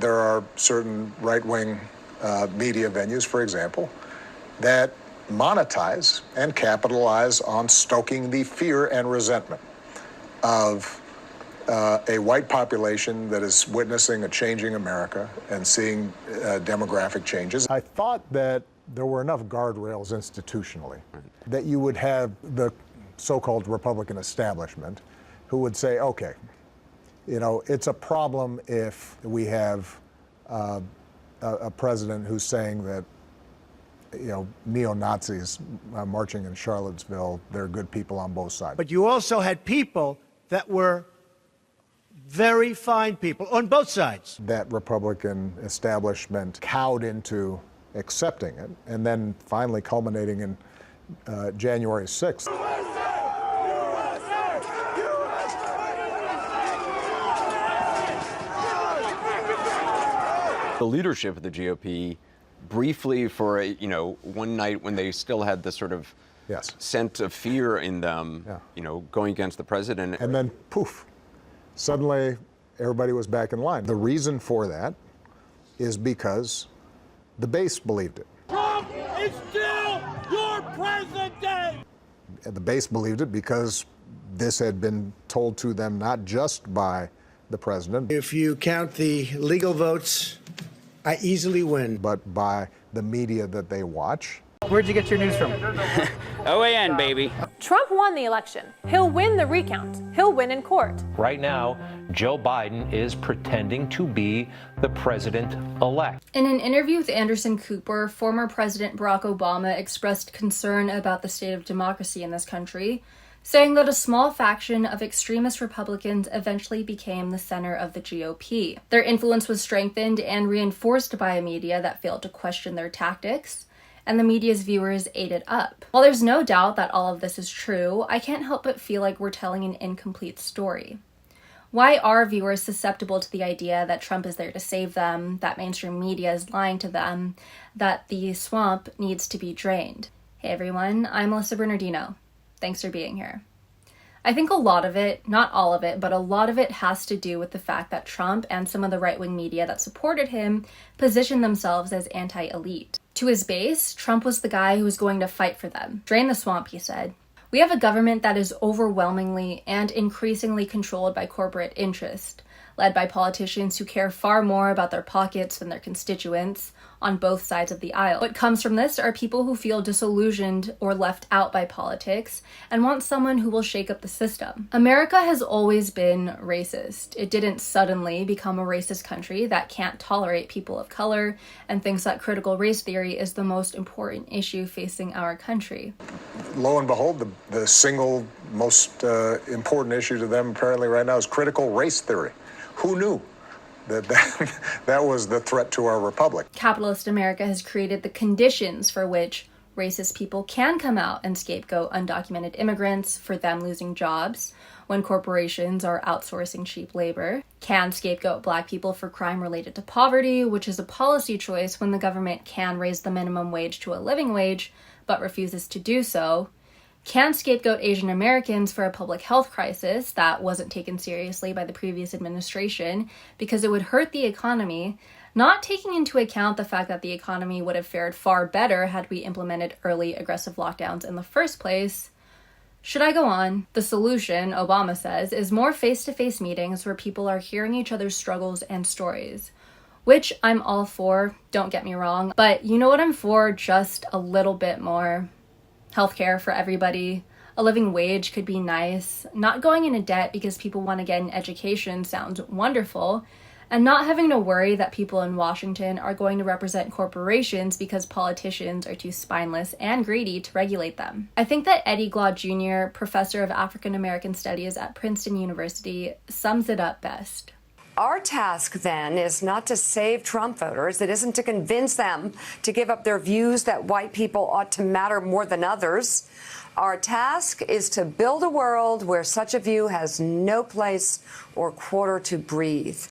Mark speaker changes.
Speaker 1: There are certain right-wing media venues, for example, that monetize and capitalize on stoking the fear and resentment of a white population that is witnessing a changing America and seeing demographic changes. I thought that there were enough guardrails institutionally that you would have the so-called Republican establishment who would say, okay, you know, it's a problem if we have a president who's saying that, you know, neo-Nazis marching in Charlottesville, they're good people on both sides.
Speaker 2: But you also had people that were very fine people on both sides.
Speaker 1: That Republican establishment cowed into accepting it, and then finally culminating in January 6th.
Speaker 3: The leadership of the GOP, briefly for one night when they still had the sort of sense of fear in them, going against the president.
Speaker 1: And then poof, suddenly everybody was back in line. The reason for that is because the base believed it.
Speaker 4: Trump is still your president!
Speaker 1: And the base believed it because this had been told to them not just by the president.
Speaker 2: If you count the legal votes, I easily win.
Speaker 1: But by the media that they watch.
Speaker 5: Where'd you get your news from?
Speaker 6: OAN, baby.
Speaker 7: Trump won the election. He'll win the recount. He'll win in court.
Speaker 8: Right now, Joe Biden is pretending to be the president-elect.
Speaker 9: In an interview with Anderson Cooper, former President Barack Obama expressed concern about the state of democracy in this country, saying that a small faction of extremist Republicans eventually became the center of the GOP. Their influence was strengthened and reinforced by a media that failed to question their tactics, and the media's viewers ate it up. While there's no doubt that all of this is true, I can't help but feel like we're telling an incomplete story. Why are viewers susceptible to the idea that Trump is there to save them, that mainstream media is lying to them, that the swamp needs to be drained? Hey everyone, I'm Alyssa Bernardino. Thanks for being here. I think a lot of it, not all of it, but a lot of it has to do with the fact that Trump and some of the right-wing media that supported him positioned themselves as anti-elite. To his base, Trump was the guy who was going to fight for them. Drain the swamp, he said. We have a government that is overwhelmingly and increasingly controlled by corporate interest, led by politicians who care far more about their pockets than their constituents on both sides of the aisle. What comes from this are people who feel disillusioned or left out by politics and want someone who will shake up the system. America has always been racist. It didn't suddenly become a racist country that can't tolerate people of color and thinks that critical race theory is the most important issue facing our country.
Speaker 1: Lo and behold, the single most important issue to them apparently right now is critical race theory. Who knew that was the threat to our republic?
Speaker 9: Capitalist America has created the conditions for which racist people can come out and scapegoat undocumented immigrants for them losing jobs when corporations are outsourcing cheap labor, can scapegoat Black people for crime related to poverty, which is a policy choice when the government can raise the minimum wage to a living wage but refuses to do so, can scapegoat Asian Americans for a public health crisis that wasn't taken seriously by the previous administration because it would hurt the economy, not taking into account the fact that the economy would have fared far better had we implemented early aggressive lockdowns in the first place. Should I go on? The solution, Obama says, is more face-to-face meetings where people are hearing each other's struggles and stories, which I'm all for, don't get me wrong, but you know what I'm for just a little bit more? Healthcare for everybody. A living wage could be nice. Not going into debt because people want to get an education sounds wonderful. And not having to worry that people in Washington are going to represent corporations because politicians are too spineless and greedy to regulate them. I think that Eddie Glaude Jr., professor of African American Studies at Princeton University, sums it up best.
Speaker 10: Our task, then, is not to save Trump voters. It isn't to convince them to give up their views that white people ought to matter more than others. Our task is to build a world where such a view has no place or quarter to breathe.